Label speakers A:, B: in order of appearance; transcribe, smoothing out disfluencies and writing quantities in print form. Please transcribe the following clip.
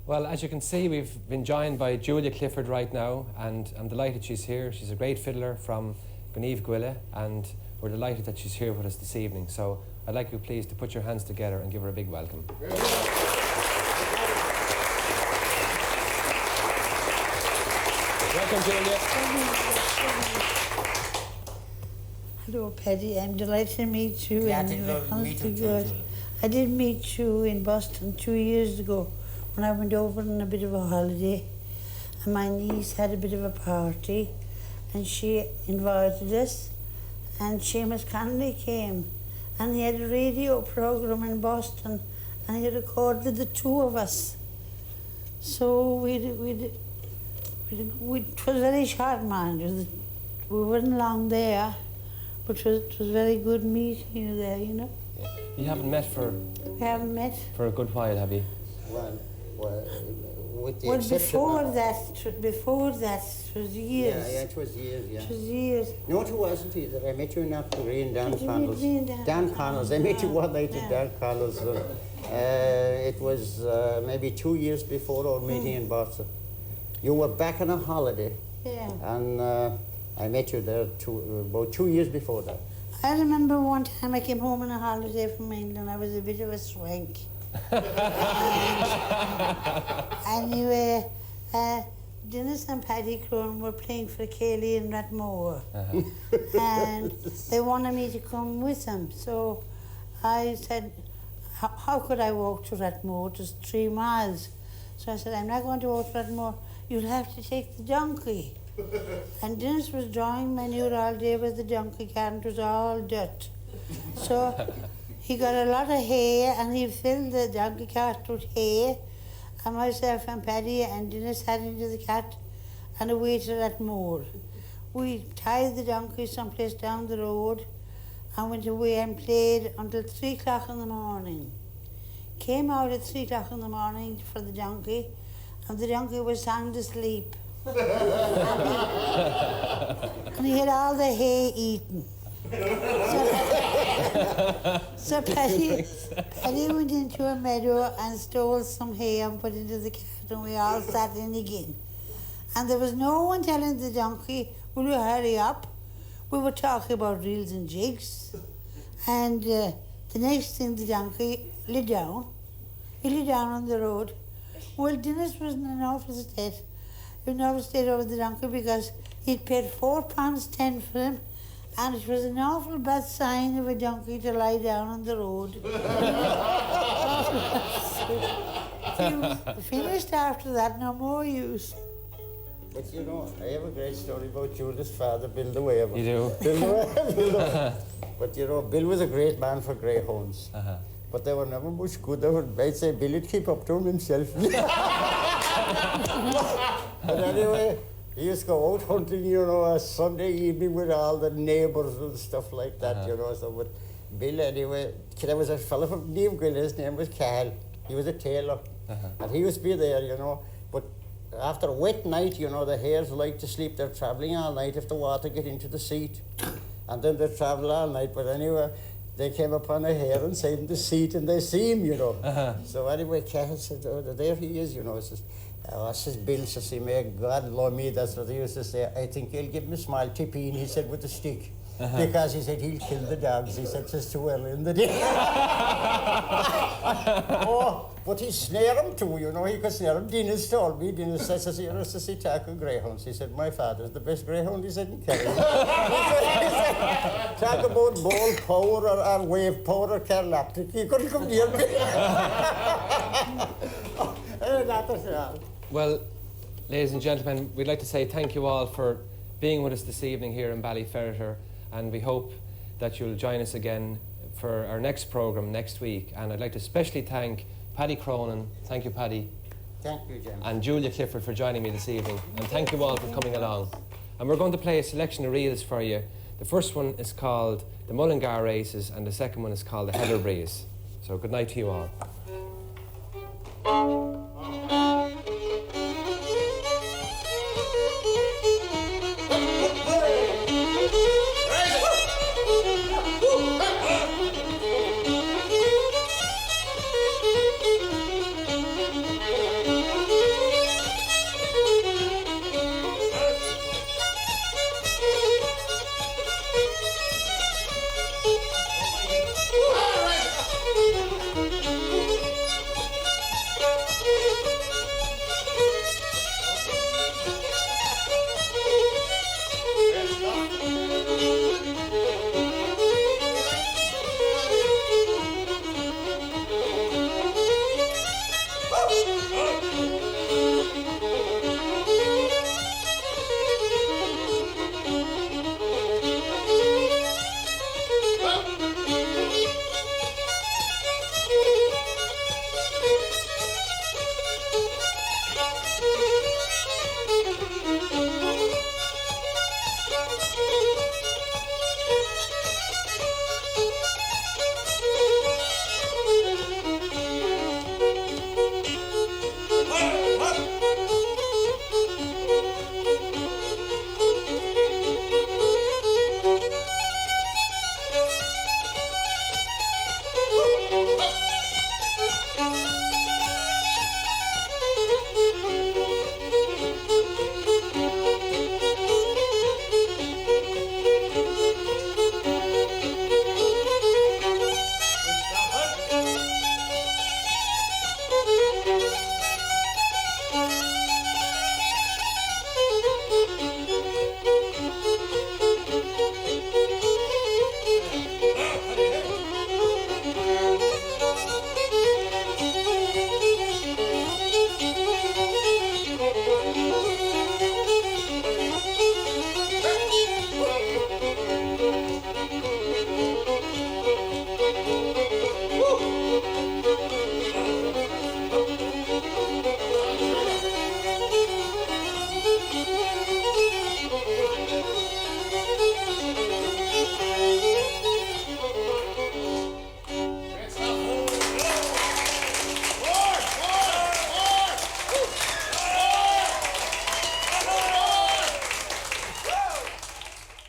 A: Well, as you can see, we've been joined by Julia Clifford right now, and I'm delighted she's here. She's a great fiddler from Gneeveguilla, and we're delighted that she's here with us this evening. So I'd like you please to put your hands together and give her a big welcome. Welcome, Julia.
B: Hello, Paddy. I'm delighted to meet you.
C: Glad to meet you too, Julia.
B: I did meet you in Boston 2 years ago when I went over on a bit of a holiday, and my niece had a bit of a party, and she invited us, and Seamus Connolly came, and he had a radio program in Boston, and he recorded the two of us. So it was very short, mind you. We weren't long there, but it was very good meeting you there, you know.
A: You haven't met for...
B: We haven't met.
A: For a good while, have you?
C: Well, with the
B: Well,
C: exception
B: before
C: of-
B: that, it was years.
C: Yeah, it was years, yeah.
B: It was years.
C: No, it wasn't either. I met you in Green, Dan
B: Did you meet
C: Connell's.
B: me in Dan
C: Dan Connell's. I met you one night
B: Yeah.
C: at Dan Connell's. It was maybe 2 years before our meeting in Boston. You were back on a holiday,
B: Yeah.
C: and I met you there about 2 years before that.
B: I remember one time I came home on a holiday from England. I was a bit of a swank. Anyway, Dennis and Paddy Cronin were playing for Kerry in Rathmore. And they wanted me to come with them. So I said, how could I walk to Rathmore? Just 3 miles. So I said, I'm not going to walk to Rathmore. You'll have to take the donkey. And Dennis was drawing manure all day with the donkey cart, and it was all dirt. So he got a lot of hay, and he filled the donkey cart with hay, and myself and Paddy and Dennis had into the cart and away to Rathmore. We tied the donkey someplace down the road and went away and played until 3 o'clock in the morning. Came out at 3 o'clock in the morning for the donkey, and the donkey was sound asleep. And he had all the hay eaten. So Paddy went into a meadow and stole some hay and put it into the cart, and we all sat in again. And there was no one telling the donkey, will you hurry up? We were talking about reels and jigs. And the next thing, the donkey lay down. He lay down on the road. Well, Dennis was in an awful state. He never stayed over the donkey because he'd paid £4.10 for him, and it was an awful bad sign of a donkey to lie down on the road. He was finished after that, no more use.
C: But you know, I have a great story about Julie's father, Bill the Weaver.
A: You do?
C: Bill the Weaver. But you know, Bill was a great man for greyhounds. But they were never much good. I'd say Bill would keep up to them himself. But anyway, he used to go out hunting, you know, a Sunday evening with all the neighbours and stuff like that, you know. So with Bill, anyway, there was a fellow from Gneeveguilla, his name was Cal. He was a tailor. And he used to be there, you know. But after a wet night, you know, the hares like to sleep. They're travelling all night if the water get into the seat. And then they travel all night. But anyway, they came upon a hare inside the seat, and they see him, you know. So anyway, Cal said, oh, there he is, you know. Says, says Bill, says he, may God love me, that's what he used to say. I think he'll give him a small tipping, he said, with a stick. Because he said he'll kill the dogs. He said it's too early in the day. Oh, but he snare him too, you know. He could snare him. Dennis told me, Dennis says, he talk of greyhounds. He said, my father's the best greyhound, he said, in Kerry. he said, talk about ball power or wave power or carlaptic. He couldn't come near me. That was all.
A: Well, ladies and gentlemen, we'd like to say thank you all for being with us this evening here in Ballyferriter, and we hope that you'll join us again for our next programme next week. And I'd like to especially thank Paddy Cronin. Thank you, Paddy.
C: Thank you, Jim.
A: And Julia Clifford for joining me this evening. And thank you all for coming along. And we're going to play a selection of reels for you. The first one is called the Mullingar Races, and the second one is called the Heather Breeze. So good night to you all.